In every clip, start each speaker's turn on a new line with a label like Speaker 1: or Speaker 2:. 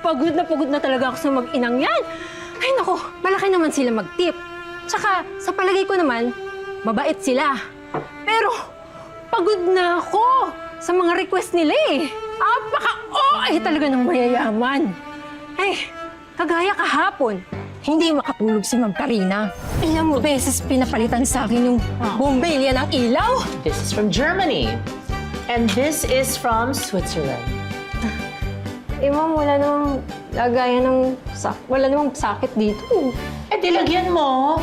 Speaker 1: pagod na talaga ako sa mag-inang yan. Ay nako, malaki naman sila mag-tip. Tsaka, sa palagay ko naman, mabait sila. Pero, pagod na ako sa mga request nila eh. Apaka-OA talaga ng mayayaman. Ay, kagaya kahapon, hindi makatulog si Ma'am Karina. Ilang beses pinapalitan sa akin yung bombilya ng ilaw.
Speaker 2: This is from Germany. And this is from Switzerland.
Speaker 1: Eh, Ma'am, wala namang lagayan ng wala namang sakit dito.
Speaker 2: Eh, dilagyan mo.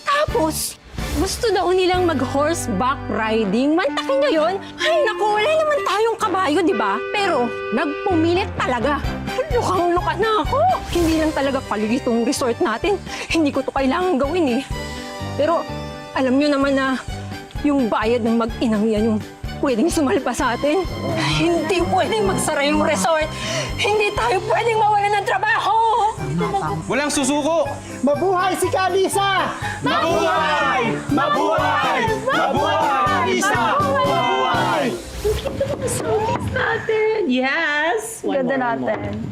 Speaker 1: Tapos, gusto daw nilang mag-horseback riding. Mantakin nyo yun? Ay, naku, wala naman tayong kabayo, di ba? Pero, nagpumilit talaga. Lukang-luka na ako. Hindi lang talaga paligid itong resort natin. Hindi ko to kailangan gawin eh. Pero, alam nyo naman na yung bayad ng mag-inang yan yung pwedeng sumalpa sa atin. Hindi pwedeng magsara yung resort. Hindi tayo pwedeng mawalan ng trabaho.
Speaker 3: Walang susuko!
Speaker 4: Mabuhay si Kalisa!
Speaker 3: Mabuhay! Mabuhay! Mabuhay! Lisa! Mabuhay!
Speaker 2: Natin. Yes.
Speaker 5: Ganda natin.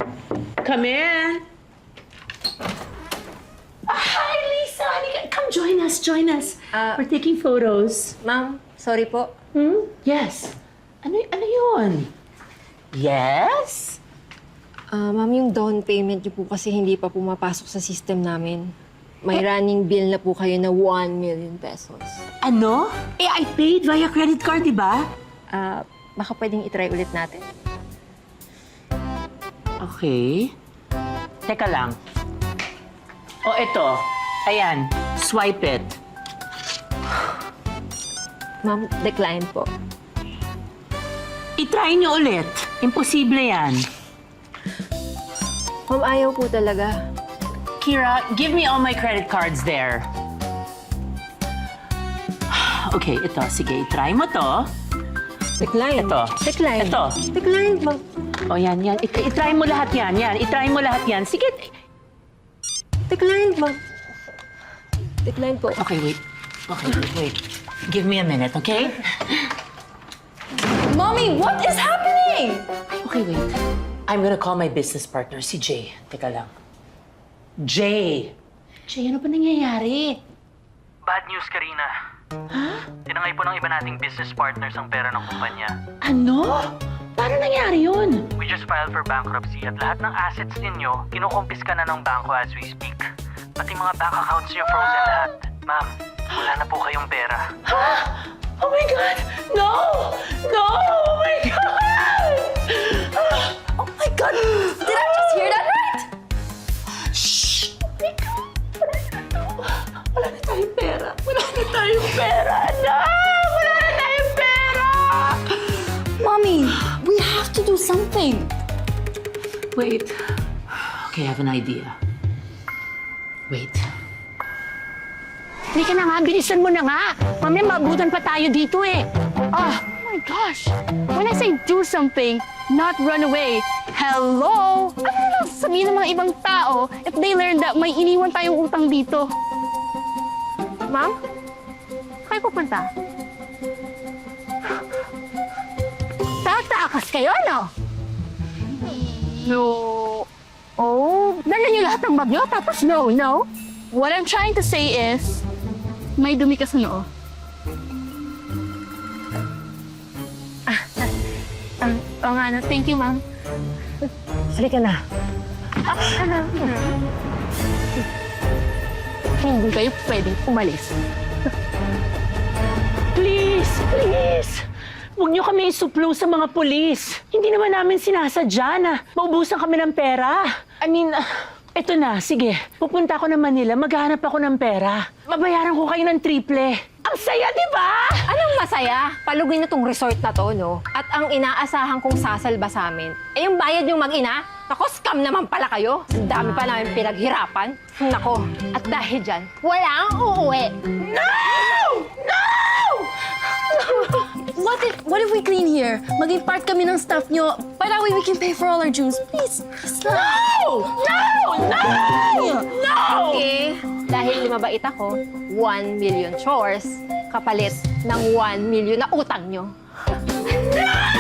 Speaker 2: Come in. Hi, Lisa. Halika. Come join us. Join us. We're taking photos.
Speaker 1: Ma'am, sorry po.
Speaker 2: Yes. Ano yun? Yes?
Speaker 1: Ma'am, yung down payment niyo po kasi hindi pa pumapasok sa system namin. May running bill na po kayo na 1 million pesos.
Speaker 2: Ano? Eh, I paid via credit card, di ba?
Speaker 1: Baka pwedeng itry ulit natin.
Speaker 2: Okay. Teka lang. O, eto. Ayan. Swipe it.
Speaker 1: Ma'am, decline po.
Speaker 2: I-try nyo ulit. Imposible yan.
Speaker 1: Ma'am, ayaw po talaga.
Speaker 2: Kira, give me all my credit cards there. Okay, ito. Sige, i-try mo to.
Speaker 1: Decline.
Speaker 2: Ito.
Speaker 1: Decline.
Speaker 2: Ito.
Speaker 1: Decline, ma'am.
Speaker 2: O, yan. I-try mo lahat yan. Yan. I-try mo lahat yan. Sige.
Speaker 1: Decline, ma'am. Decline po.
Speaker 2: Okay, wait. Okay, wait. Give me a minute, okay?
Speaker 5: Mommy, what is happening?
Speaker 2: Okay, wait. I'm gonna call my business partner, si Jay. Teka lang. Jay! Jay, ano ba nangyayari?
Speaker 6: Bad news, Karina. Tinangay po ng iba nating business partners ang pera ng kumpanya.
Speaker 2: Ano? Paano nangyari yun?
Speaker 6: We just filed for bankruptcy at lahat ng assets ninyo, kinukumpiska na ng bangko as we speak. Pati mga bank accounts niyo frozen lahat. Ma'am, wala na po kayong pera.
Speaker 2: Oh my God! No! No! Oh my God!
Speaker 5: Oh my God! Did I just hear that right?
Speaker 2: Shh! Oh my God! Wala na tayong pera. Wala na tayong pera, anak! Wala na tayong pera!
Speaker 5: Mommy, we have to do something.
Speaker 2: Wait. Okay, I have an idea. Wait.
Speaker 7: Hindi ka na nga, bilisan mo na nga. Mamaya maabutan pa tayo dito eh. Oh my gosh. When I say do something, not run away. Hello? Ano na sabihin ng mga ibang tao if they learn that may iniwan tayong utang dito? Ma'am? Kayo pupunta? Tatakas kayo, no? No. Oh, dala niyo lahat ng bagyo tapos no. What I'm trying to say is, may dumi ka sa noo. Oo nga, no. Thank you, ma'am.
Speaker 2: Halika na.
Speaker 7: Hindi kayo pwedeng umalis.
Speaker 2: Please! Please! Huwag niyo kami isuplo sa mga pulis. Hindi naman namin sinasadya na maubusan kami ng pera. I mean, eto na, sige. Pupunta ako ng Manila, maghahanap ako ng pera. Babayaran ko kayo ng triple. Ang saya, di ba?
Speaker 1: Anong masaya? Palugin na tong resort na to, no? At ang inaasahan kong sasalba sa amin, eh yung bayad yung mag-ina? Nako, scam naman pala kayo. Ang dami pa namin pinaghirapan. Nako, at dahil dyan, wala ang uuwi.
Speaker 2: No! No!
Speaker 5: What if we clean here? Maging part kami ng staff nyo. By that way, we can pay for all our dues. Please.
Speaker 2: No! No! No! No!
Speaker 1: Okay, dahil mabait ako, 1 million chores kapalit ng 1 million na utang nyo.
Speaker 2: No!